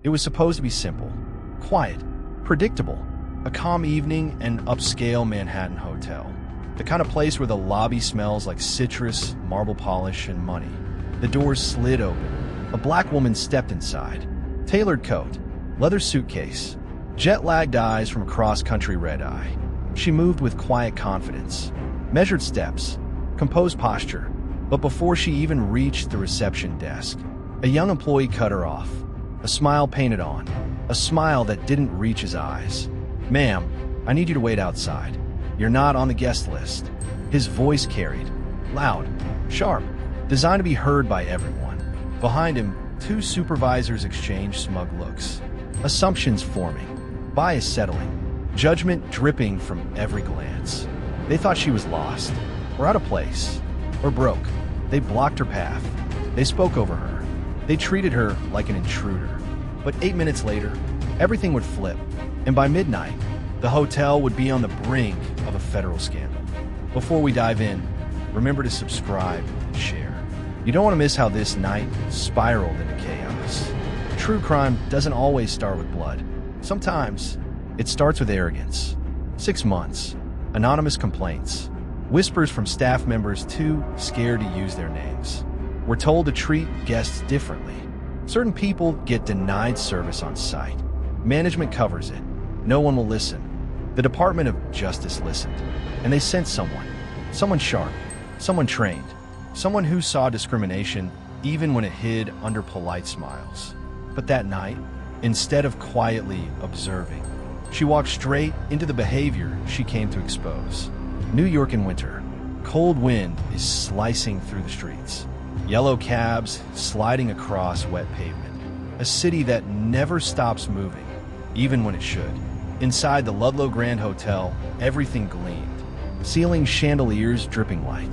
It was supposed to be simple, quiet, predictable, a calm evening in an upscale Manhattan hotel. The kind of place where the lobby smells like citrus, marble polish, and money. The doors slid open. A black woman stepped inside. Tailored coat, leather suitcase, jet-lagged eyes from a cross-country red-eye. She moved with quiet confidence, measured steps, composed posture. But before she even reached the reception desk, a young employee cut her off. A smile painted on, a smile that didn't reach his eyes. "Ma'am, I need you to wait outside. You're not on the guest list." His voice carried, loud, sharp, designed to be heard by everyone. Behind him, two supervisors exchanged smug looks. Assumptions forming, bias settling, judgment dripping from every glance. They thought she was lost, or out of place, or broke. They blocked her path. They spoke over her. They treated her like an intruder. But 8 minutes later, everything would flip, and by midnight, the hotel would be on the brink of a federal scandal. Before we dive in, remember to subscribe and share. You don't want to miss how this night spiraled into chaos. True crime doesn't always start with blood. Sometimes, it starts with arrogance. 6 months, anonymous complaints, whispers from staff members too scared to use their names. We're told to treat guests differently. Certain people get denied service on site. Management covers it. No one will listen. The Department of Justice listened, and they sent someone sharp, someone trained, someone who saw discrimination even when it hid under polite smiles. But that night, instead of quietly observing, she walked straight into the behavior she came to expose. New York in winter. Cold wind is slicing through the streets. Yellow cabs sliding across wet pavement. A city that never stops moving, even when it should. Inside the Ludlow Grand Hotel, everything gleamed. Ceiling chandeliers dripping light.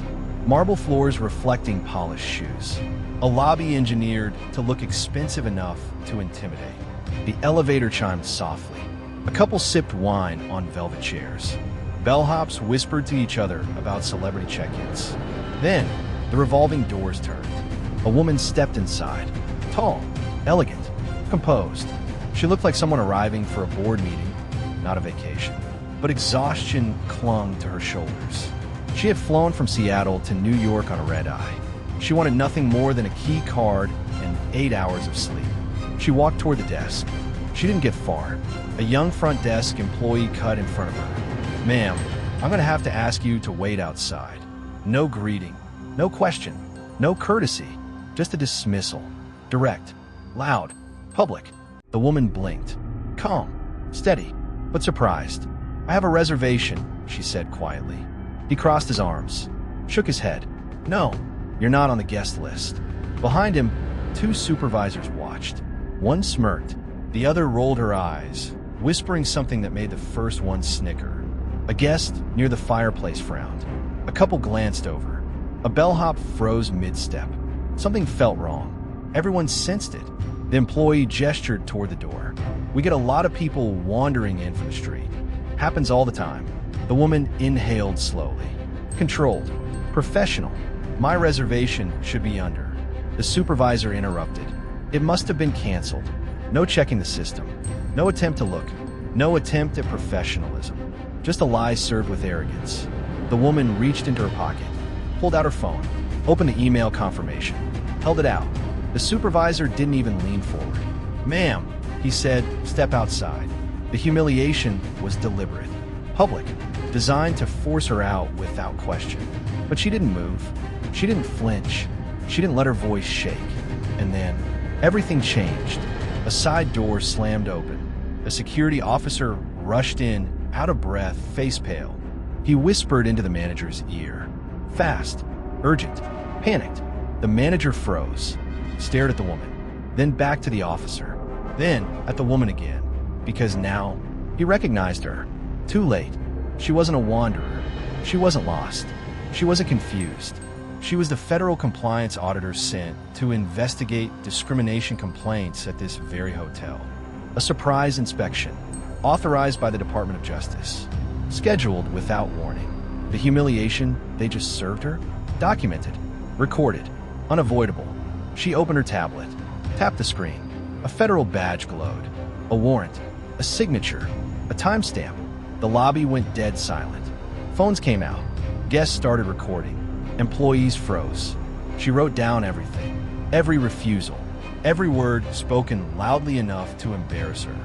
Marble floors reflecting polished shoes. A lobby engineered to look expensive enough to intimidate. The elevator chimed softly. A couple sipped wine on velvet chairs. Bellhops whispered to each other about celebrity check-ins. Then, the revolving doors turned. A woman stepped inside. Tall, elegant, composed. She looked like someone arriving for a board meeting, not a vacation. But exhaustion clung to her shoulders. She had flown from Seattle to New York on a red-eye. She wanted nothing more than a key card and 8 hours of sleep. She walked toward the desk. She didn't get far. A young front desk employee cut in front of her. "Ma'am, I'm going to have to ask you to wait outside." No greeting, no question, no courtesy, just a dismissal. Direct, loud, public. The woman blinked. Calm, steady, but surprised. "I have a reservation," she said quietly. He crossed his arms, shook his head. "No, you're not on the guest list." Behind him, two supervisors watched. One smirked, the other rolled her eyes, whispering something that made the first one snicker. A guest near the fireplace frowned. A couple glanced over. A bellhop froze mid-step. Something felt wrong. Everyone sensed it. The employee gestured toward the door. "We get a lot of people wandering in from the street. Happens all the time." The woman inhaled slowly. "Controlled. Professional. My reservation should be under." The supervisor interrupted. "It must have been canceled. No checking the system. No attempt to look. No attempt at professionalism. Just a lie served with arrogance." The woman reached into her pocket, pulled out her phone, opened the email confirmation, held it out. The supervisor didn't even lean forward. "Ma'am," he said, "step outside." The humiliation was deliberate, public, designed to force her out without question. But she didn't move. She didn't flinch. She didn't let her voice shake. And then, everything changed. A side door slammed open. A security officer rushed in, out of breath, face pale. He whispered into the manager's ear. Fast, urgent, panicked. The manager froze, stared at the woman, then back to the officer, then at the woman again, because now he recognized her. Too late. She wasn't a wanderer. She wasn't lost. She wasn't confused. She was the federal compliance auditor sent to investigate discrimination complaints at this very hotel. A surprise inspection, authorized by the Department of Justice, scheduled without warning. The humiliation they just served her, documented, recorded, unavoidable. She opened her tablet, tapped the screen. A federal badge glowed, a warrant, a signature, a timestamp. The lobby went dead silent. Phones came out. Guests started recording. Employees froze. She wrote down everything, every refusal, every word spoken loudly enough to embarrass her,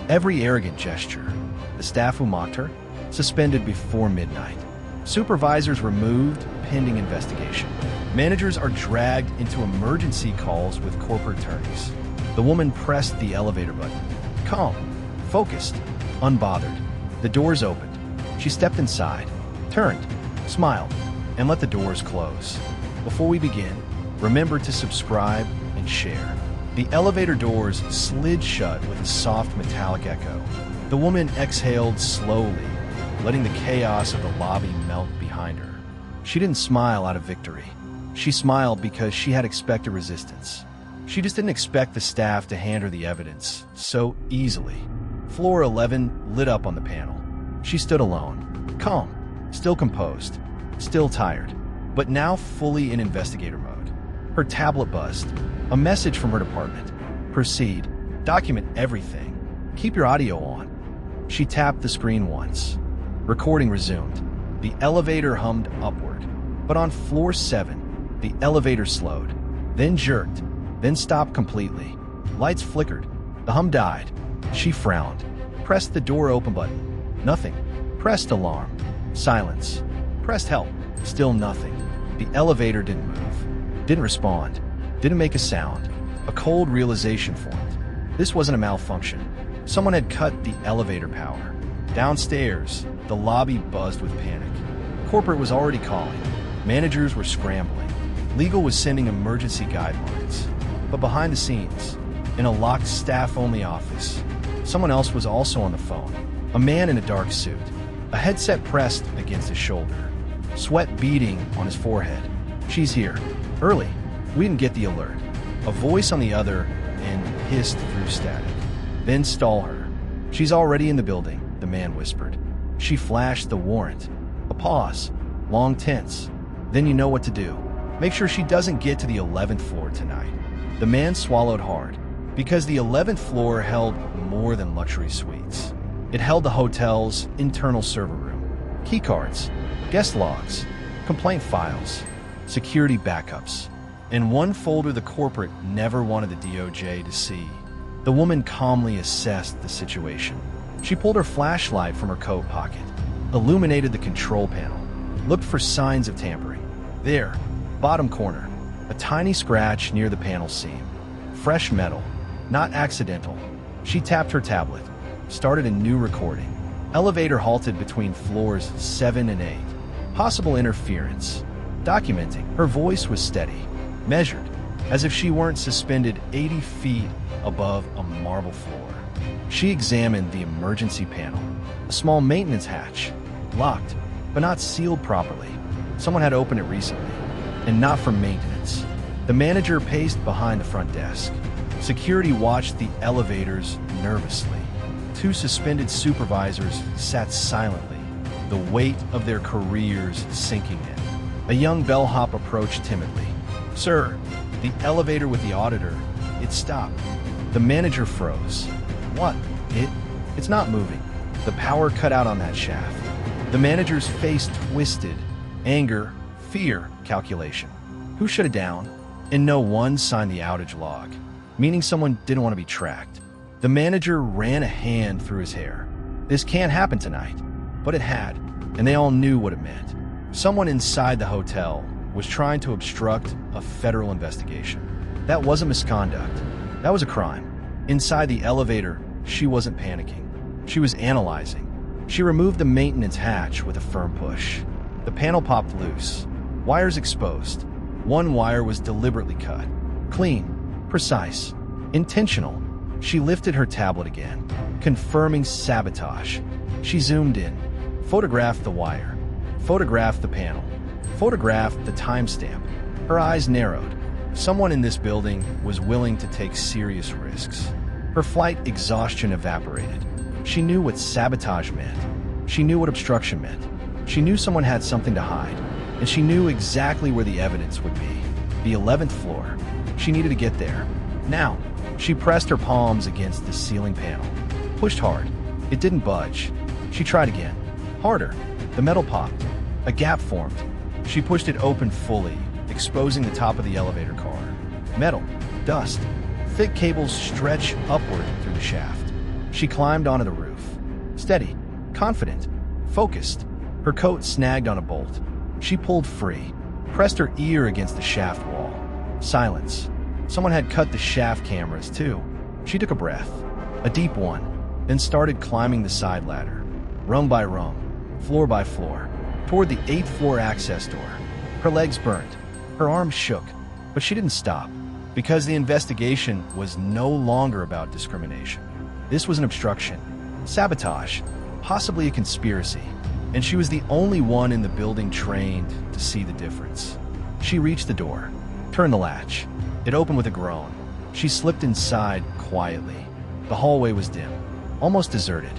every arrogant gesture. The staff who mocked her, suspended before midnight. Supervisors removed pending investigation. Managers are dragged into emergency calls with corporate attorneys. The woman pressed the elevator button. Calm, focused, unbothered. The doors opened. She stepped inside, turned, smiled, and let the doors close. Before we begin, remember to subscribe and share. The elevator doors slid shut with a soft metallic echo. The woman exhaled slowly, letting the chaos of the lobby melt behind her. She didn't smile out of victory. She smiled because she had expected resistance. She just didn't expect the staff to hand her the evidence so easily. Floor 11 lit up on the panel. She stood alone, calm, still composed, still tired, but now fully in investigator mode. Her tablet buzzed. A message from her department. Proceed. Document everything. Keep your audio on. She tapped the screen once. Recording resumed. The elevator hummed upward. But on floor 7, the elevator slowed, then jerked, then stopped completely. Lights flickered. The hum died. She frowned. Pressed the door open button. Nothing. Pressed alarm. Silence. Pressed help. Still nothing. The elevator didn't move. Didn't respond. Didn't make a sound. A cold realization formed. This wasn't a malfunction. Someone had cut the elevator power. Downstairs, the lobby buzzed with panic. Corporate was already calling. Managers were scrambling. Legal was sending emergency guidelines. But behind the scenes, in a locked staff-only office, someone else was also on the phone. A man in a dark suit, a headset pressed against his shoulder, sweat beading on his forehead. She's here. Early. We didn't get the alert. A voice on the other end hissed through static. Then stall her. She's already in the building, the man whispered. She flashed the warrant. A pause. Long tense. Then you know what to do. Make sure she doesn't get to the 11th floor tonight. The man swallowed hard, because the 11th floor held more than luxury suites. It held the hotel's internal server room, keycards, guest logs, complaint files, security backups, and one folder the corporate never wanted the DOJ to see. The woman calmly assessed the situation. She pulled her flashlight from her coat pocket, illuminated the control panel, looked for signs of tampering. There, bottom corner, a tiny scratch near the panel seam. Fresh metal, not accidental. She tapped her tablet, started a new recording. Elevator halted between floors 7 and 8. Possible interference. Documenting. Her voice was steady, measured, as if she weren't suspended 80 feet above a marble floor. She examined the emergency panel. A small maintenance hatch, locked, but not sealed properly. Someone had opened it recently, and not for maintenance. The manager paced behind the front desk. Security watched the elevators nervously. 2 suspended supervisors sat silently, the weight of their careers sinking in. A young bellhop approached timidly. "Sir, the elevator with the auditor, it stopped." The manager froze. "What? It's not moving. The power cut out on that shaft." The manager's face twisted. Anger, fear, calculation. Who shut it down? And no one signed the outage log, meaning someone didn't want to be tracked. The manager ran a hand through his hair. This can't happen tonight. But it had, and they all knew what it meant. Someone inside the hotel was trying to obstruct a federal investigation. That wasn't misconduct. That was a crime. Inside the elevator, she wasn't panicking. She was analyzing. She removed the maintenance hatch with a firm push. The panel popped loose. Wires exposed. One wire was deliberately cut. Clean, precise, intentional. She lifted her tablet again, confirming sabotage. She zoomed in, photographed the wire, photographed the panel, photographed the timestamp. Her eyes narrowed. Someone in this building was willing to take serious risks. Her flight exhaustion evaporated. She knew what sabotage meant. She knew what obstruction meant. She knew someone had something to hide, and she knew exactly where the evidence would be. The 11th floor. She needed to get there. Now. She pressed her palms against the ceiling panel, pushed hard. It didn't budge. She tried again. Harder. The metal popped. A gap formed. She pushed it open fully, exposing the top of the elevator car. Metal. Dust. Thick cables stretch upward through the shaft. She climbed onto the roof. Steady. Confident. Focused. Her coat snagged on a bolt. She pulled free, pressed her ear against the shaft wall. Silence. Someone had cut the shaft cameras, too. She took a breath, a deep one, then started climbing the side ladder, rung by rung, floor by floor, toward the 8th floor access door. Her legs burned, her arms shook, but she didn't stop, because the investigation was no longer about discrimination. This was an obstruction, sabotage, possibly a conspiracy, and she was the only one in the building trained to see the difference. She reached the door, turned the latch. It opened with a groan. She slipped inside quietly. The hallway was dim, almost deserted,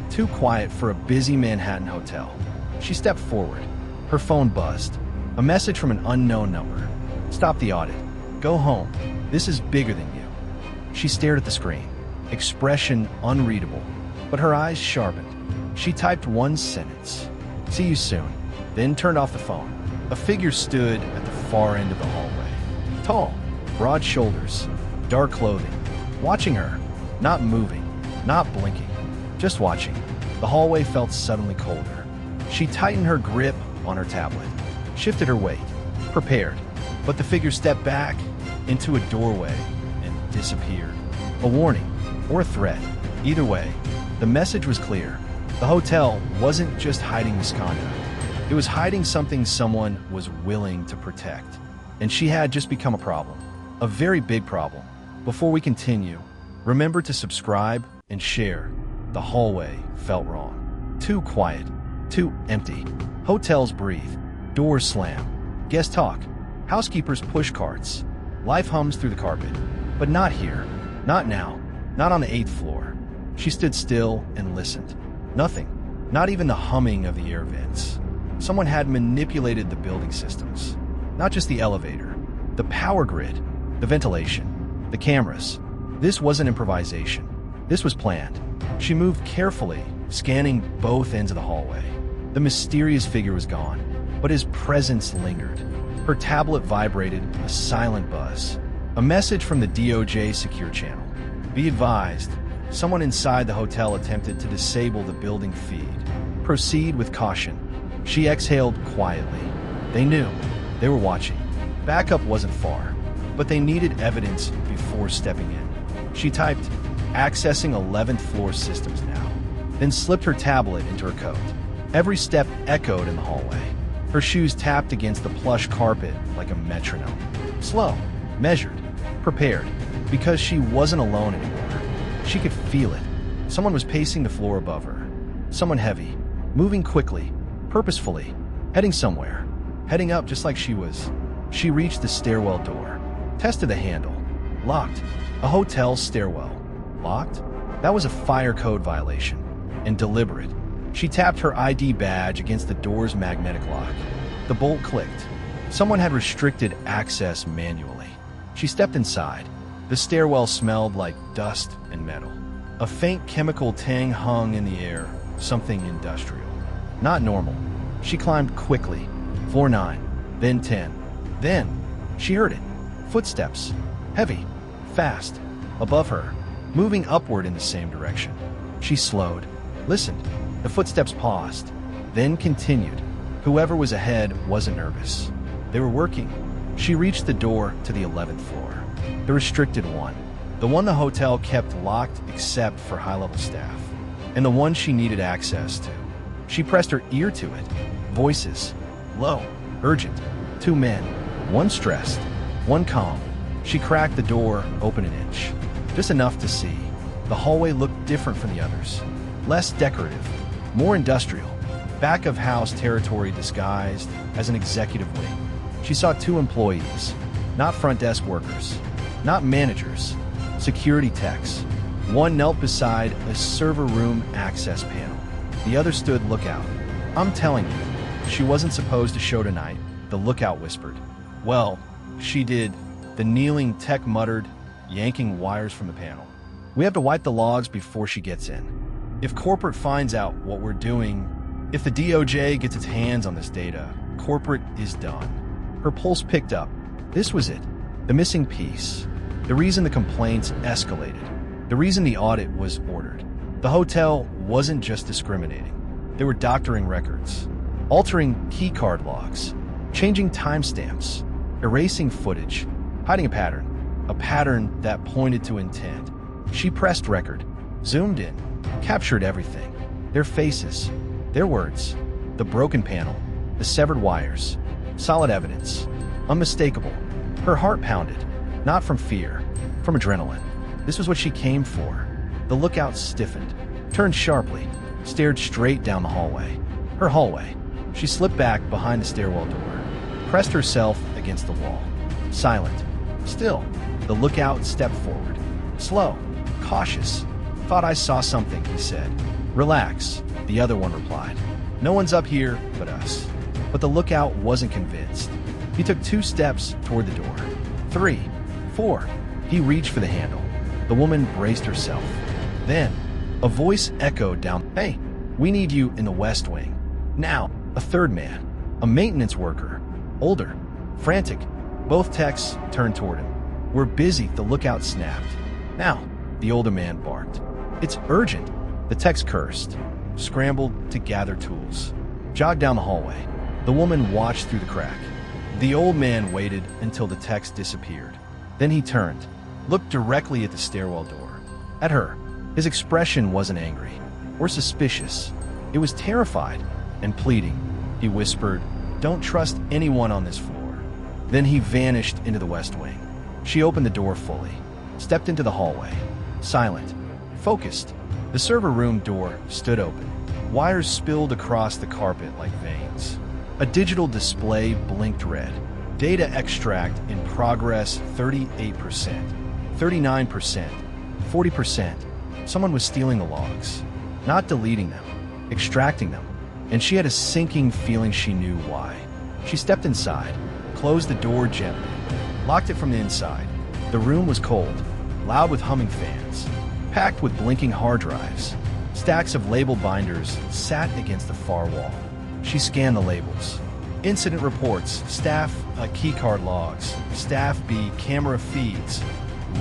too quiet for a busy Manhattan hotel. She stepped forward. Her phone buzzed. A message from an unknown number. Stop the audit. Go home. This is bigger than you. She stared at the screen, expression unreadable, but her eyes sharpened. She typed one sentence. See you soon. Then turned off the phone. A figure stood at the far end of the hallway. Tall, broad shoulders, dark clothing. Watching her, not moving, not blinking, just watching. The hallway felt suddenly colder. She tightened her grip on her tablet, shifted her weight, prepared. But the figure stepped back into a doorway and disappeared. A warning or a threat. Either way, the message was clear. The hotel wasn't just hiding misconduct. It was hiding something someone was willing to protect. And she had just become a problem. A very big problem. Before we continue, remember to subscribe and share. The hallway felt wrong. Too quiet. Too empty. Hotels breathe. Doors slam. Guests talk. Housekeepers push carts. Life hums through the carpet. But not here. Not now. Not on the 8th floor. She stood still and listened. Nothing. Not even the humming of the air vents. Someone had manipulated the building systems. Not just the elevator. The power grid. The ventilation. The cameras. This wasn't improvisation. This was planned. She moved carefully, scanning both ends of the hallway. The mysterious figure was gone, but his presence lingered. Her tablet vibrated, a silent buzz. A message from the DOJ secure channel. Be advised, someone inside the hotel attempted to disable the building feed. Proceed with caution. She exhaled quietly. They knew. They were watching. Backup wasn't far, but they needed evidence before stepping in. She typed, accessing 11th floor systems now, then slipped her tablet into her coat. Every step echoed in the hallway. Her shoes tapped against the plush carpet like a metronome. Slow, measured, prepared, because she wasn't alone anymore. She could feel it. Someone was pacing the floor above her. Someone heavy, moving quickly, purposefully, heading somewhere, heading up just like she was. She reached the stairwell door, tested the handle. Locked. A hotel stairwell. Locked? That was a fire code violation, and deliberate. She tapped her ID badge against the door's magnetic lock. The bolt clicked. Someone had restricted access manually. She stepped inside. The stairwell smelled like dust and metal. A faint chemical tang hung in the air, something industrial. Not normal. She climbed quickly. Floor 9, then 10. Then, she heard it. Footsteps. Heavy. Fast. Above her. Moving upward in the same direction. She slowed. Listened. The footsteps paused. Then continued. Whoever was ahead wasn't nervous. They were working. She reached the door to the 11th floor. The restricted one. The one the hotel kept locked except for high-level staff. And the one she needed access to. She pressed her ear to it. Voices. Low. Urgent. 2 men. One stressed. One calm. She cracked the door open an inch. Just enough to see. The hallway looked different from the others. Less decorative. More industrial. Back of house territory disguised as an executive wing. She saw 2 employees. Not front desk workers. Not managers. Security techs. One knelt beside a server room access panel. The other stood lookout. I'm telling you, she wasn't supposed to show tonight, the lookout whispered. Well, she did. The kneeling tech muttered, yanking wires from the panel. We have to wipe the logs before she gets in. If corporate finds out what we're doing, if the DOJ gets its hands on this data, corporate is done. Her pulse picked up. This was it. The missing piece. The reason the complaints escalated. The reason the audit was ordered. The hotel wasn't just discriminating. They were doctoring records, altering keycard logs, changing timestamps, erasing footage, hiding a pattern that pointed to intent. She pressed record, zoomed in, captured everything. Their faces, their words, the broken panel, the severed wires, solid evidence, unmistakable. Her heart pounded, not from fear, from adrenaline. This was what she came for. The lookout stiffened, turned sharply, stared straight down the hallway. Her hallway. She slipped back behind the stairwell door, pressed herself against the wall. Silent. Still. The lookout stepped forward. Slow. Cautious. "Thought I saw something," he said. "Relax," the other one replied. "No one's up here but us." But the lookout wasn't convinced. He took 2 steps toward the door. 3, 4. He reached for the handle. The woman braced herself. Then, a voice echoed down, "Hey, we need you in the West Wing." Now, a third man, a maintenance worker, older, frantic. Both techs turned toward him. "We're busy," the lookout snapped. "Now," the older man barked. "It's urgent." The techs cursed, scrambled to gather tools, jogged down the hallway. The woman watched through the crack. The old man waited until the techs disappeared. Then he turned, looked directly at the stairwell door, at her. His expression wasn't angry or suspicious. It was terrified and pleading. He whispered, "Don't trust anyone on this floor." Then he vanished into the West Wing. She opened the door fully, stepped into the hallway, silent, focused. The server room door stood open. Wires spilled across the carpet like veins. A digital display blinked red. Data extract in progress 38%, 39%, 40%. Someone was stealing the logs, not deleting them, extracting them. And she had a sinking feeling she knew why. She stepped inside, closed the door gently, locked it from the inside. The room was cold, loud with humming fans, packed with blinking hard drives. Stacks of label binders sat against the far wall. She scanned the labels. Incident reports, staff keycard logs, staff B camera feeds,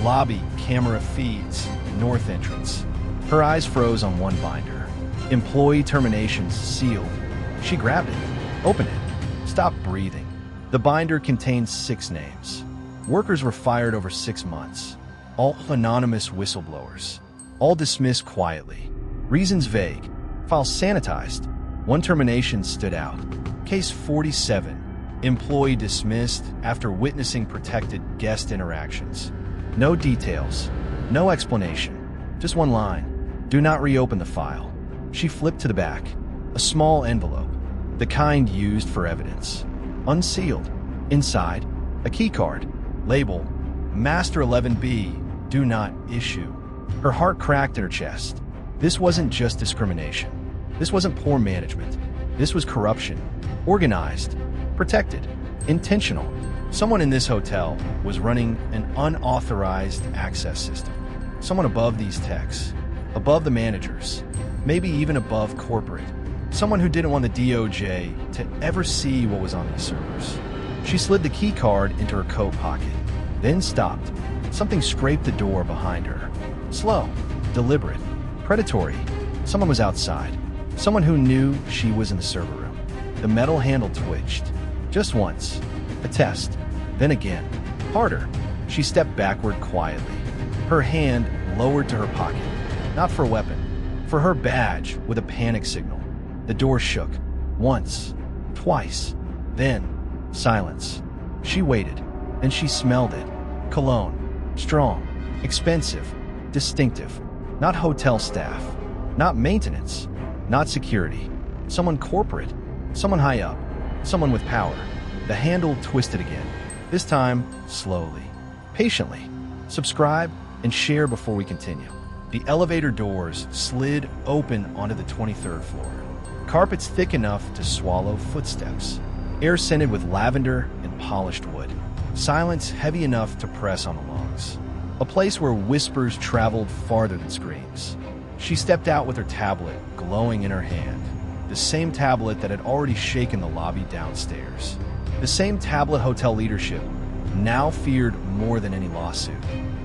lobby camera feeds, north entrance. Her eyes froze on one binder. Employee terminations sealed. She grabbed it, opened it, stopped breathing. The binder contained 6 names. Workers were fired over 6 months. All anonymous whistleblowers. All dismissed quietly. Reasons vague. Files sanitized. One termination stood out. Case 47. Employee dismissed after witnessing protected guest interactions. No details. No explanation. Just one line. Do not reopen the file. She flipped to the back. A small envelope. The kind used for evidence. Unsealed. Inside, a keycard. Label, Master 11B, do not issue. Her heart cracked in her chest. This wasn't just discrimination. This wasn't poor management. This was corruption. Organized, protected, intentional. Someone in this hotel was running an unauthorized access system. Someone above these techs, above the managers, maybe even above corporate. Someone who didn't want the DOJ to ever see what was on these servers. She slid the key card into her coat pocket, then stopped. Something scraped the door behind her. Slow, deliberate, predatory. Someone was outside. Someone who knew she was in the server room. The metal handle twitched. Just once. A test. Then again. Harder. She stepped backward quietly. Her hand lowered to her pocket. Not for a weapon. For her badge with a panic signal. The door shook. Once. Twice. Then. Silence. She waited. And she smelled it. Cologne. Strong. Expensive. Distinctive. Not hotel staff. Not maintenance. Not security. Someone corporate. Someone high up. Someone with power. The handle twisted again. This time, slowly. Patiently. Subscribe and share before we continue. The elevator doors slid open onto the 23rd floor. Carpets thick enough to swallow footsteps. Air scented with lavender and polished wood. Silence heavy enough to press on the lungs. a place where whispers traveled farther than screams. She stepped out with her tablet glowing in her hand, the same tablet that had already shaken the lobby downstairs. The same tablet hotel leadership now feared more than any lawsuit.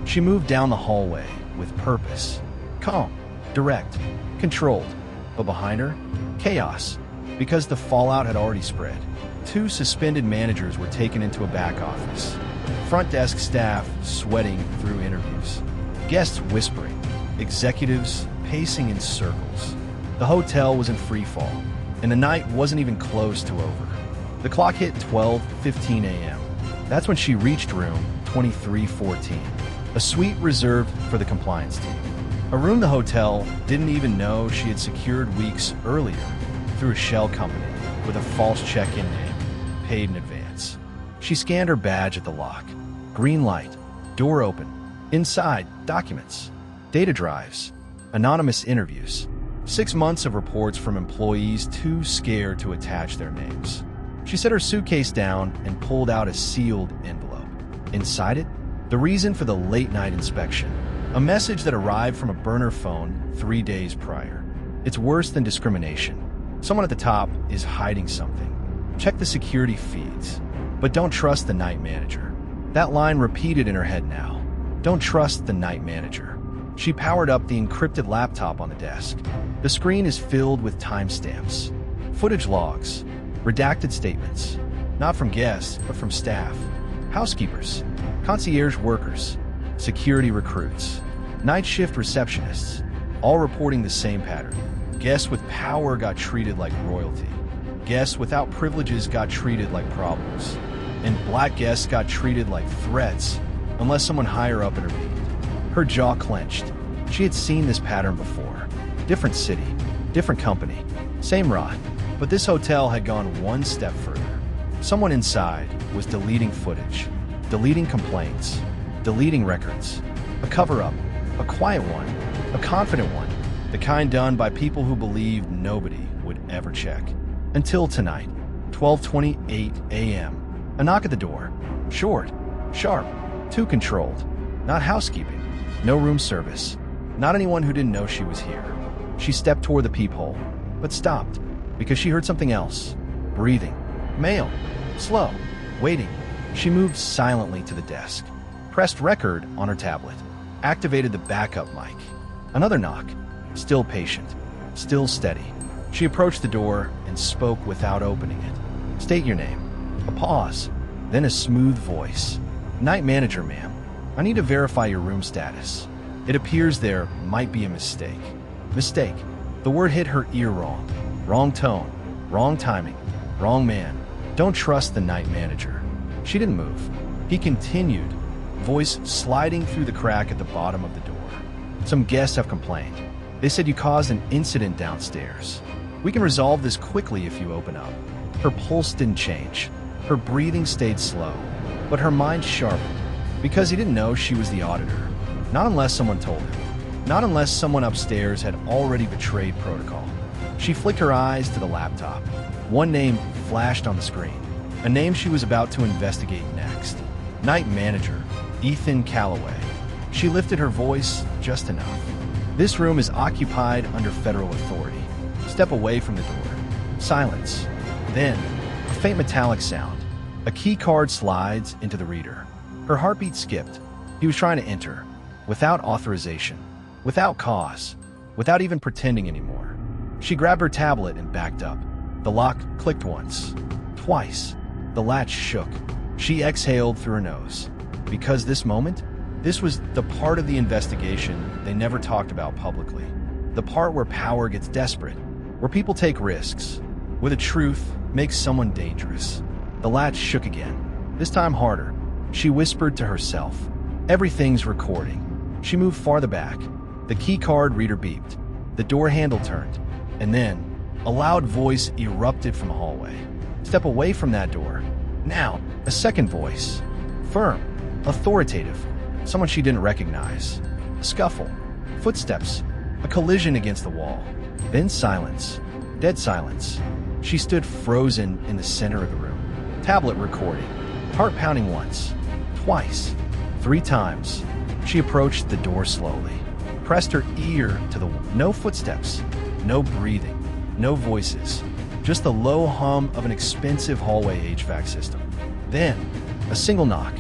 She moved down the hallway with purpose, calm, direct, controlled, but behind her, chaos, because the fallout had already spread. 2 suspended managers were taken into a back office. Front desk staff sweating through interviews. Guests whispering. Executives pacing in circles. The hotel was in free fall, and the night wasn't even close to over. The clock hit 12:15 a.m. That's when she reached room 2314, a suite reserved for the compliance team. A room the hotel didn't even know she had secured weeks earlier through a shell company with a false check-in name, paid in advance. She scanned her badge at the lock. Green light, door open. Inside, documents, data drives, anonymous interviews. 6 months of reports from employees too scared to attach their names. She set her suitcase down and pulled out a sealed envelope. Inside it, the reason for the late-night inspection. A message that arrived from a burner phone 3 days prior. It's worse than discrimination. Someone at the top is hiding something. Check the security feeds, but don't trust the night manager. That line repeated in her head now. Don't trust the night manager. She powered up the encrypted laptop on the desk. The screen is filled with timestamps, footage logs, redacted statements, not from guests, but from staff, housekeepers, concierge workers, security recruits, night shift receptionists, all reporting the same pattern. Guests with power got treated like royalty. Guests without privileges got treated like problems. And black guests got treated like threats unless someone higher up intervened. Her jaw clenched. She had seen this pattern before. Different city, different company, same rot. But this hotel had gone one step further. Someone inside was deleting footage, deleting complaints, deleting records. A cover-up, a quiet one, a confident one, the kind done by people who believed nobody would ever check. Until tonight, 12:28 a.m. A knock at the door. Short, sharp, too controlled. Not housekeeping, no room service, not anyone who didn't know she was here. She stepped toward the peephole, but stopped because she heard something else. Breathing. Mail. Slow. Waiting. She moved silently to the desk, pressed record on her tablet, activated the backup mic. Another knock. Still patient. Still steady. She approached the door and spoke without opening it. State your name. A pause, then a smooth voice. Night manager, ma'am. I need to verify your room status. It appears there might be a mistake. Mistake. The word hit her ear wrong. Wrong tone. Wrong timing. Wrong man. Don't trust the night manager. She didn't move. He continued, voice sliding through the crack at the bottom of the door. Some guests have complained. They said you caused an incident downstairs. We can resolve this quickly if you open up. Her pulse didn't change. Her breathing stayed slow, but her mind sharpened because he didn't know she was the auditor. Not unless someone told him. Not unless someone upstairs had already betrayed protocol. She flicked her eyes to the laptop. One name flashed on the screen, a name she was about to investigate next. Night manager, Ethan Calloway. She lifted her voice just enough. This room is occupied under federal authority. Step away from the door. Silence. Then, a faint metallic sound. A key card slides into the reader. Her heartbeat skipped. He was trying to enter, without authorization, without cause, without even pretending anymore. She grabbed her tablet and backed up. The lock clicked once, twice. The latch shook. She exhaled through her nose. Because this moment, this was the part of the investigation they never talked about publicly. The part where power gets desperate, where people take risks, where the truth makes someone dangerous. The latch shook again, this time harder. She whispered to herself, "Everything's recording." She moved farther back. The key card reader beeped. The door handle turned. And then, a loud voice erupted from the hallway. Step away from that door. Now, a second voice. Firm, authoritative, someone she didn't recognize. A scuffle, footsteps, a collision against the wall. Then silence, dead silence. She stood frozen in the center of the room. Tablet recording, heart pounding once, twice, 3 times. She approached the door slowly, pressed her ear to the wall. No footsteps, no breathing, no voices, just the low hum of an expensive hallway HVAC system. Then, a single knock,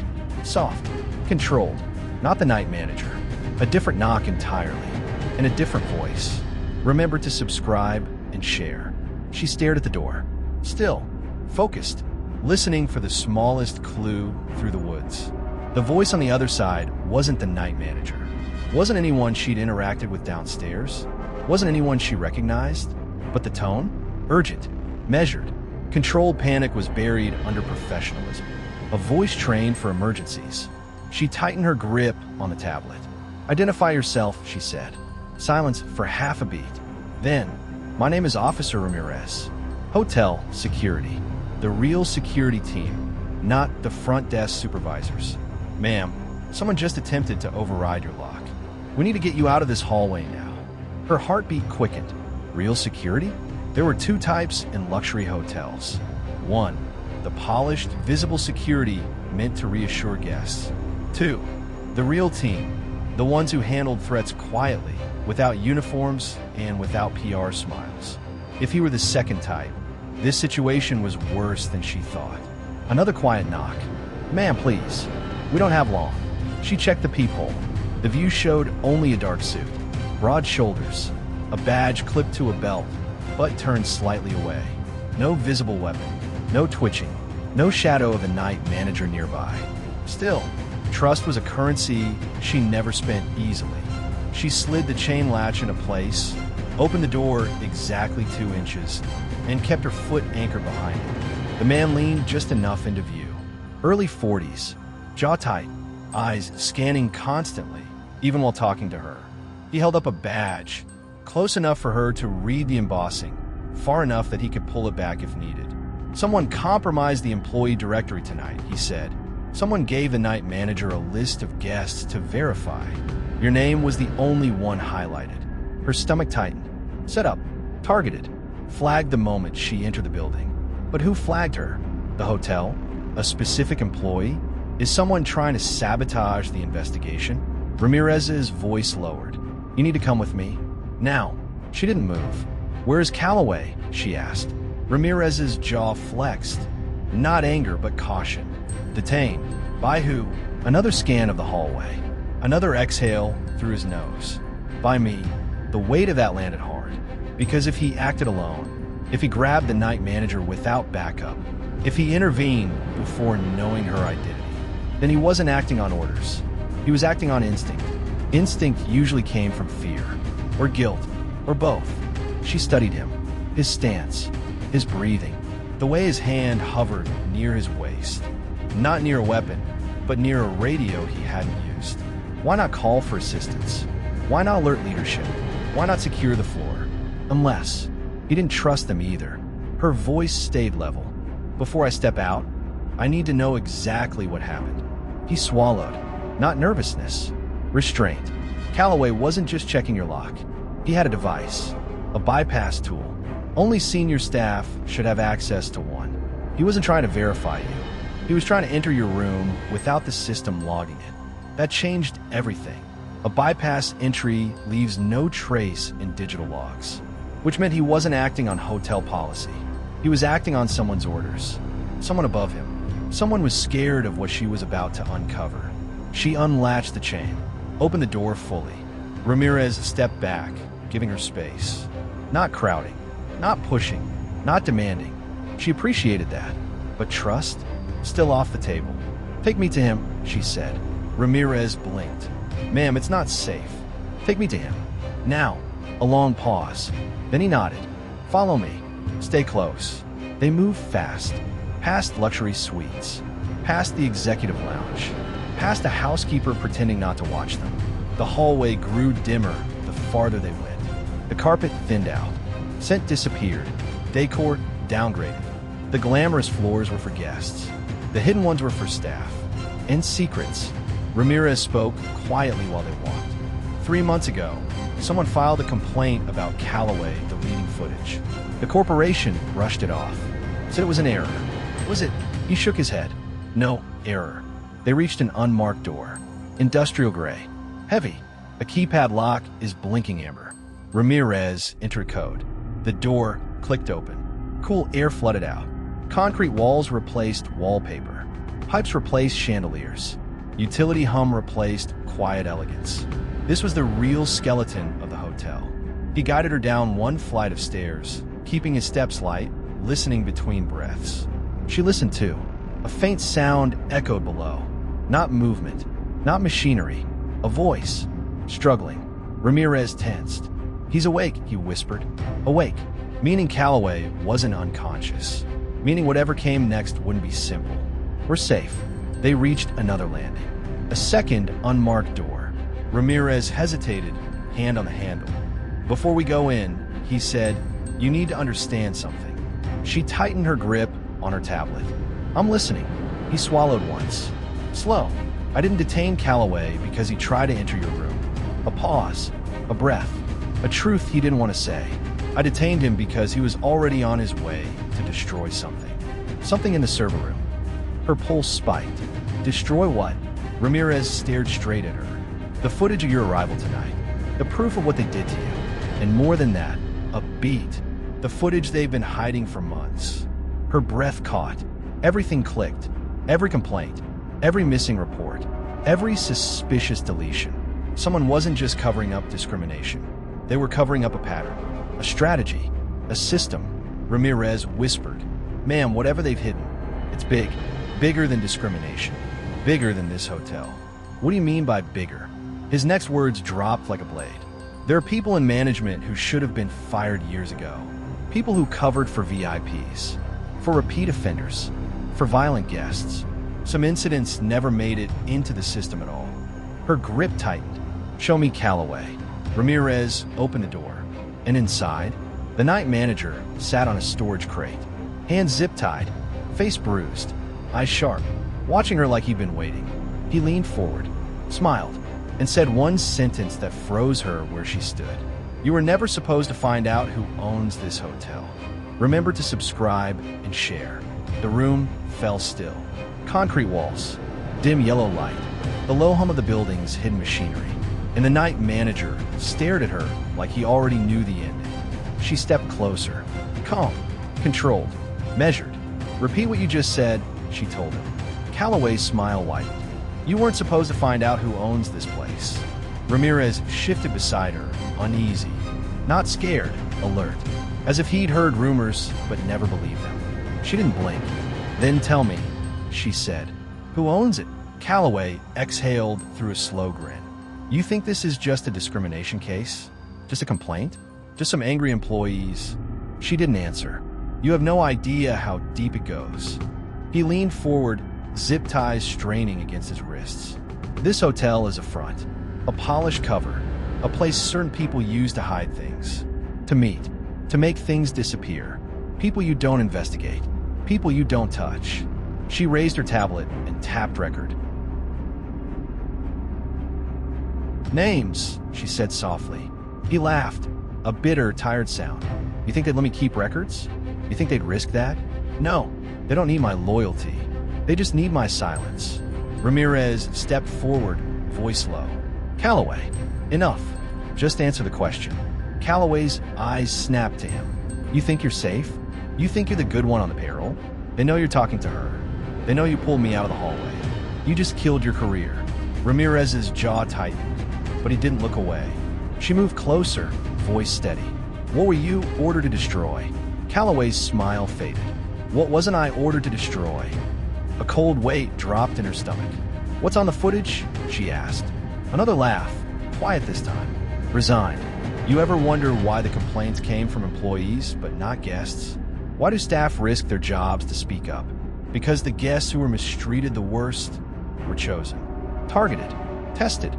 soft, controlled, not the night manager, a different knock entirely, in a different voice. Remember to subscribe and share. She stared at the door, still, focused, listening for the smallest clue through the woods. The voice on the other side wasn't the night manager. Wasn't anyone she'd interacted with downstairs. Wasn't anyone she recognized. But the tone? Urgent, measured, controlled panic was buried under professionalism. A voice trained for emergencies. She tightened her grip on the tablet. "Identify yourself," she said. Silence for half a beat. Then, "My name is Officer Ramirez. Hotel security. The real security team, not the front desk supervisors. Ma'am, someone just attempted to override your lock. We need to get you out of this hallway now." Her heartbeat quickened. Real security? There were two types in luxury hotels. One, the polished, visible security meant to reassure guests. Two, the real team, the ones who handled threats quietly, without uniforms and without PR smiles. If he were the second type, this situation was worse than she thought. Another quiet knock. "Ma'am, please. We don't have long." She checked the peephole. The view showed only a dark suit, broad shoulders, a badge clipped to a belt, butt turned slightly away. No visible weapon, no twitching, no shadow of a night manager nearby. Still, trust was a currency she never spent easily. She slid the chain latch into place, opened the door exactly 2 inches, and kept her foot anchored behind it. The man leaned just enough into view. Early 40s, jaw tight, eyes scanning constantly, even while talking to her. He held up a badge, close enough for her to read the embossing, far enough that he could pull it back if needed. "Someone compromised the employee directory tonight," he said. "Someone gave the night manager a list of guests to verify. Your name was the only one highlighted." Her stomach tightened. Set up, targeted, flagged the moment she entered the building. But who flagged her? The hotel? A specific employee? Is someone trying to sabotage the investigation? Ramirez's voice lowered. "You need to come with me. Now." She didn't move. "Where is Calloway?" she asked. Ramirez's jaw flexed. Not anger, but caution. "Detained. By who?" Another scan of the hallway. Another exhale through his nose. "By me." The weight of that landed hard. Because if he acted alone, if he grabbed the night manager without backup, if he intervened before knowing her identity, then he wasn't acting on orders. He was acting on instinct. Instinct usually came from fear, or guilt, or both. She studied him, his stance, his breathing, the way his hand hovered near his waist. Not near a weapon, but near a radio he hadn't used. Why not call for assistance? Why not alert leadership? Why not secure the floor? Unless he didn't trust them either. Her voice stayed level. "Before I step out, I need to know exactly what happened." He swallowed. Not nervousness, restraint. Calloway wasn't just checking your lock. He had a device, a bypass tool. Only senior staff should have access to one. He wasn't trying to verify you. He was trying to enter your room without the system logging it. That changed everything. A bypass entry leaves no trace in digital logs, which meant he wasn't acting on hotel policy. He was acting on someone's orders, someone above him. Someone was scared of what she was about to uncover. She unlatched the chain, opened the door fully. Ramirez stepped back, giving her space. Not crowding, not pushing, not demanding. She appreciated that. But trust? Still off the table. "Take me to him," she said. Ramirez blinked. "Ma'am, it's not safe. Take me to him. Now." A long pause. Then he nodded. "Follow me. Stay close." They moved fast, past luxury suites, past the executive lounge, past a housekeeper pretending not to watch them. The hallway grew dimmer the farther they went. The carpet thinned out. Scent disappeared. Decor downgraded. The glamorous floors were for guests. The hidden ones were for staff. And secrets. Ramirez spoke quietly while they walked. 3 months ago, someone filed a complaint about Calloway deleting footage. The corporation brushed it off, said it was an error. Was it? He shook his head. No error. They reached an unmarked door. Industrial gray. Heavy. A keypad lock is blinking amber. Ramirez entered code. The door clicked open. Cool air flooded out. Concrete walls replaced wallpaper. Pipes replaced chandeliers. Utility hum replaced quiet elegance. This was the real skeleton of the hotel. He guided her down one flight of stairs, keeping his steps light, listening between breaths. She listened too. A faint sound echoed below. Not movement, not machinery. A voice. Struggling. Ramirez tensed. "He's awake," he whispered. Awake. Meaning Calloway wasn't unconscious. Meaning whatever came next wouldn't be simple. We're safe. They reached another landing. A second unmarked door. Ramirez hesitated, hand on the handle. "Before we go in," he said, "you need to understand something." She tightened her grip on her tablet. "I'm listening." He swallowed once. "Slow. I didn't detain Calloway because he tried to enter your room." A pause. A breath. A truth he didn't want to say. "I detained him because he was already on his way to destroy something. Something in the server room." Her pulse spiked. "Destroy what?" Ramirez stared straight at her. "The footage of your arrival tonight. The proof of what they did to you. And more than that, a beat. The footage they've been hiding for months." Her breath caught. Everything clicked. Every complaint. Every missing report. Every suspicious deletion. Someone wasn't just covering up discrimination. They were covering up a pattern. A strategy. A system. Ramirez whispered, "Ma'am, whatever they've hidden, it's big. Bigger than discrimination. Bigger than this hotel." "What do you mean by bigger?" His next words dropped like a blade. "There are people in management who should have been fired years ago. People who covered for VIPs, for repeat offenders, for violent guests. Some incidents never made it into the system at all." Her grip tightened. "Show me Calloway." Ramirez opened the door, and inside, the night manager sat on a storage crate, hands zip-tied, face bruised, eyes sharp, watching her like he'd been waiting. He leaned forward, smiled, and said one sentence that froze her where she stood. "You were never supposed to find out who owns this hotel. Remember to subscribe and share." The room fell still. Concrete walls, dim yellow light, the low hum of the building's hidden machinery, and the night manager stared at her like he already knew the ending. She stepped closer, calm, controlled, measured. "Repeat what you just said," she told him. Calloway's smile widened. "You weren't supposed to find out who owns this place." Ramirez shifted beside her, uneasy, not scared, alert, as if he'd heard rumors but never believed them. She didn't blink. "Then tell me," she said. "Who owns it?" Calloway exhaled through a slow grin. "You think this is just a discrimination case? Just a complaint? Just some angry employees?" She didn't answer. "You have no idea how deep it goes." He leaned forward, zip ties straining against his wrists. "This hotel is a front, a polished cover, a place certain people use to hide things, to meet, to make things disappear. People you don't investigate, people you don't touch." She raised her tablet and tapped record. "Names," she said softly. He laughed, a bitter, tired sound. "You think they'd let me keep records? You think they'd risk that? No, they don't need my loyalty. They just need my silence." Ramirez stepped forward, voice low. "Calloway, enough. Just answer the question." Calloway's eyes snapped to him. "You think you're safe? You think you're the good one on the payroll? They know you're talking to her. They know you pulled me out of the hallway. You just killed your career." Ramirez's jaw tightened, but he didn't look away. She moved closer, voice steady. "What were you ordered to destroy?" Calloway's smile faded. "What wasn't I ordered to destroy?" A cold weight dropped in her stomach. "What's on the footage?" she asked. Another laugh, quiet this time. Resigned. "You ever wonder why the complaints came from employees but not guests? Why do staff risk their jobs to speak up? Because the guests who were mistreated the worst were chosen. Targeted. Tested.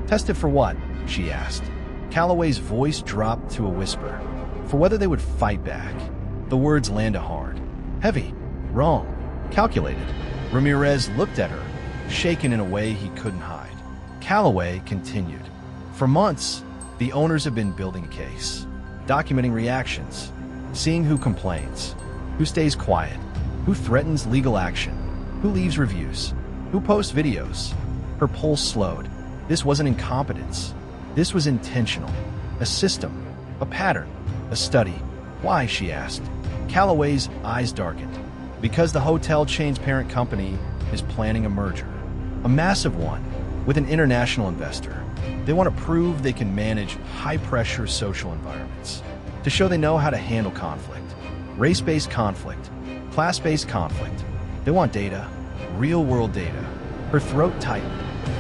Tested for what?" she asked. Calloway's voice dropped to a whisper. "For whether they would fight back." The words landed hard. Heavy. Wrong. Calculated. Ramirez looked at her, shaken in a way he couldn't hide. Calloway continued. "For months, the owners have been building a case, documenting reactions, seeing who complains, who stays quiet, who threatens legal action, who leaves reviews, who posts videos." Her pulse slowed. This wasn't incompetence. This was intentional. A system, a pattern, a study. Why, she asked. Calloway's eyes darkened. Because the hotel chain's parent company is planning a merger. A massive one, with an international investor. They want to prove they can manage high-pressure social environments. To show they know how to handle conflict. Race-based conflict. Class-based conflict. They want data. Real-world data. Her throat tightened.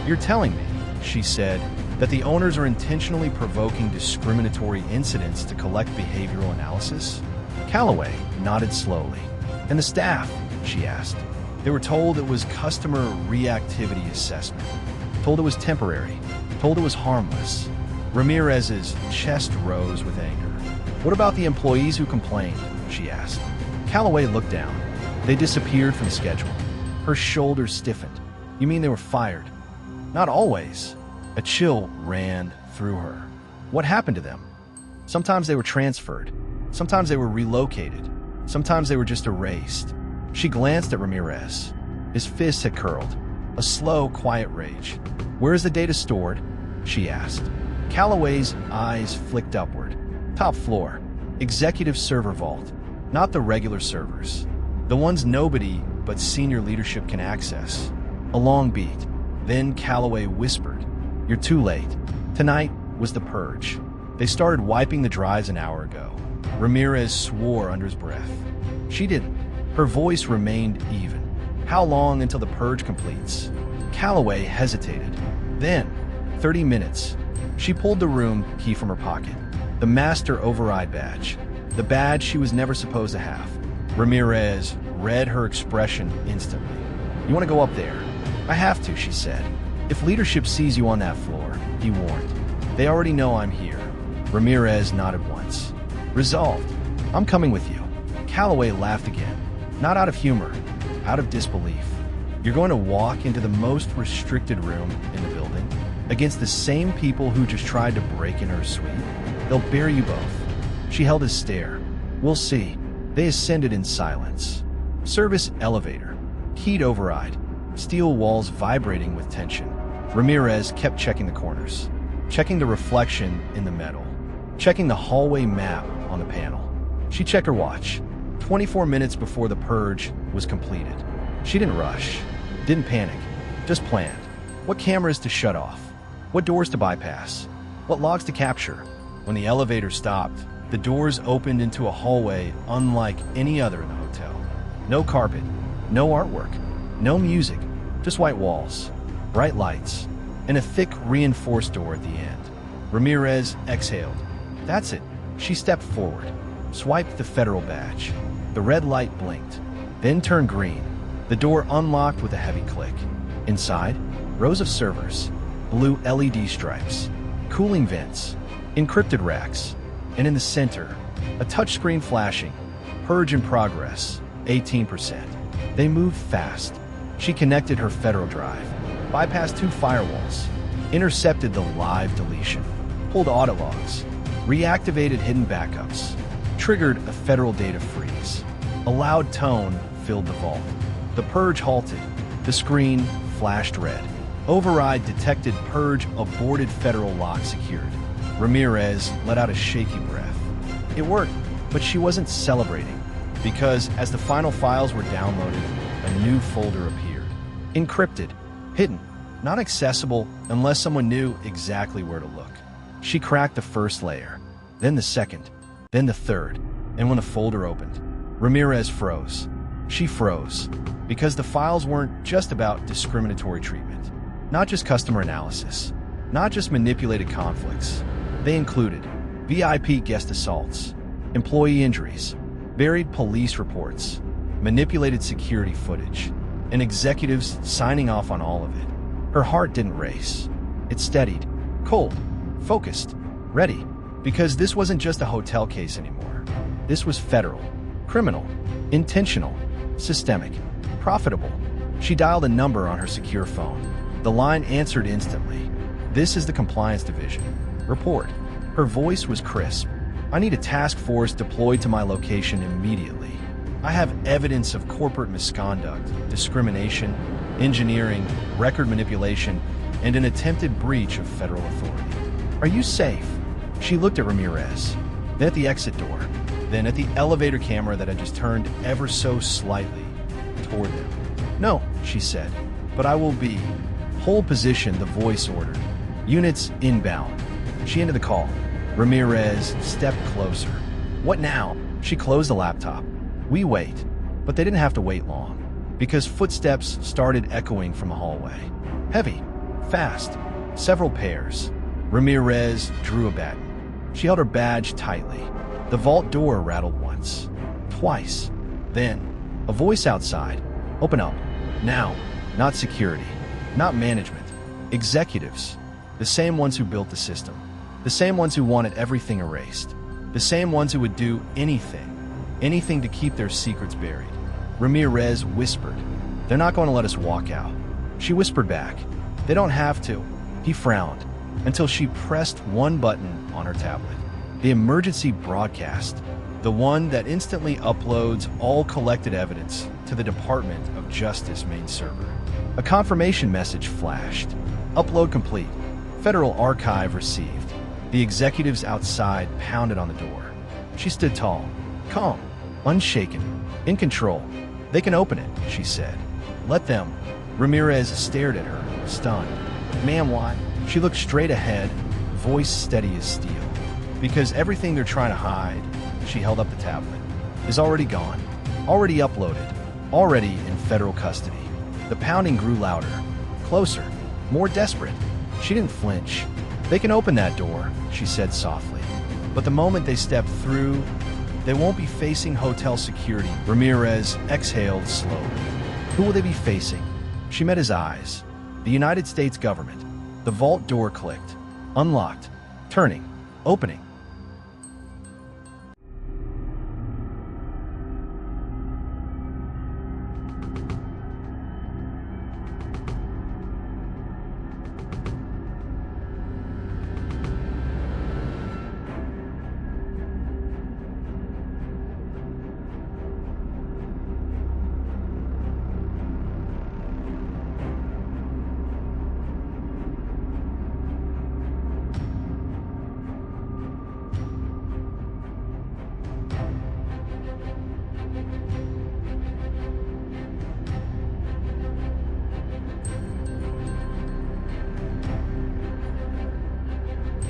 You're telling me, she said, that the owners are intentionally provoking discriminatory incidents to collect behavioral analysis? Calloway nodded slowly. And the staff, she asked. They were told it was customer reactivity assessment. Told it was temporary. Told it was harmless. Ramirez's chest rose with anger. What about the employees who complained? She asked. Calloway looked down. They disappeared from schedule. Her shoulders stiffened. You mean they were fired? Not always. A chill ran through her. What happened to them? Sometimes they were transferred. Sometimes they were relocated. Sometimes they were just erased. She glanced at Ramirez. His fists had curled. A slow, quiet rage. Where is the data stored? She asked. Calloway's eyes flicked upward. Top floor. Executive server vault. Not the regular servers. The ones nobody but senior leadership can access. A long beat. Then Calloway whispered, "You're too late. Tonight was the purge. They started wiping the drives an hour ago." Ramirez swore under his breath. She didn't. Her voice remained even. How long until the purge completes? Calloway hesitated. Then, 30 minutes. She pulled the room key from her pocket. The master override badge. The badge she was never supposed to have. Ramirez read her expression instantly. "You want to go up there?" "I have to," she said. "If leadership sees you on that floor," he warned. "They already know I'm here." Ramirez nodded once. "Resolved. I'm coming with you." Calloway laughed again. Not out of humor, out of disbelief. "You're going to walk into the most restricted room in the building, against the same people who just tried to break in her suite? They'll bury you both." She held his stare. "We'll see." They ascended in silence. Service elevator. Keyed override. Steel walls vibrating with tension. Ramirez kept checking the corners. Checking the reflection in the metal. Checking the hallway map on the panel. She checked her watch. 24 minutes before the purge was completed. She didn't rush. Didn't panic. Just planned. What cameras to shut off. What doors to bypass. What logs to capture. When the elevator stopped, the doors opened into a hallway unlike any other in the hotel. No carpet. No artwork. No music. Just white walls. Bright lights. And a thick reinforced door at the end. Ramirez exhaled. That's it. She stepped forward. Swiped the federal badge. The red light blinked. Then turned green. The door unlocked with a heavy click. Inside, rows of servers. Blue LED stripes. Cooling vents. Encrypted racks. And in the center, a touchscreen flashing. Purge in progress. 18%. They moved fast. She connected her federal drive. Bypassed 2 firewalls. Intercepted the live deletion. Pulled audit logs. Reactivated hidden backups. Triggered a federal data freeze. A loud tone filled the vault. The purge halted. The screen flashed red. Override detected purge aborted federal lock secured. Ramirez let out a shaky breath. It worked, but she wasn't celebrating, because as the final files were downloaded, a new folder appeared. Encrypted, hidden, not accessible unless someone knew exactly where to look. She cracked the first layer, then the second, then the third, and when the folder opened, Ramirez froze. She froze, because the files weren't just about discriminatory treatment, not just customer analysis, not just manipulated conflicts. They included VIP guest assaults, employee injuries, buried police reports, manipulated security footage, and executives signing off on all of it. Her heart didn't race. It steadied, cold, focused, ready, because this wasn't just a hotel case anymore. This was federal, criminal, intentional, systemic, profitable. She dialed a number on her secure phone. The line answered instantly. "This is the compliance division. Report." Her voice was crisp. "I need a task force deployed to my location immediately. I have evidence of corporate misconduct, discrimination, engineering, record manipulation, and an attempted breach of federal authority. Are you safe? She looked at Ramirez, then at the exit door, then at the elevator camera that had just turned ever so slightly toward them. No, she said, but I will be. Hold position, the voice ordered. Units inbound. She ended the call. Ramirez stepped closer. What now? She closed the laptop. We wait. But they didn't have to wait long, because footsteps started echoing from the hallway. Heavy, fast, several pairs. Ramirez drew a baton. She held her badge tightly. The vault door rattled once, twice. Then, a voice outside. Open up. Now. Not security. Not management. Executives. The same ones who built the system. The same ones who wanted everything erased. The same ones who would do anything. Anything to keep their secrets buried. Ramirez whispered, "They're not going to let us walk out." She whispered back, "They don't have to." He frowned, until she pressed one button on her tablet. The emergency broadcast, the one that instantly uploads all collected evidence to the Department of Justice main server. A confirmation message flashed. Upload complete. Federal Archive received. The executives outside pounded on the door. She stood tall, calm, unshaken, in control. "They can open it," she said. "Let them." Ramirez stared at her, stunned. "Ma'am, why?" She looked straight ahead, voice steady as steel. "Because everything they're trying to hide," she held up the tablet, "is already gone, already uploaded, already in federal custody." The pounding grew louder, closer, more desperate. She didn't flinch. "They can open that door," she said softly. "But the moment they step through, they won't be facing hotel security." Ramirez exhaled slowly. Who will they be facing? She met his eyes. The United States government. The vault door clicked, unlocked, turning, opening.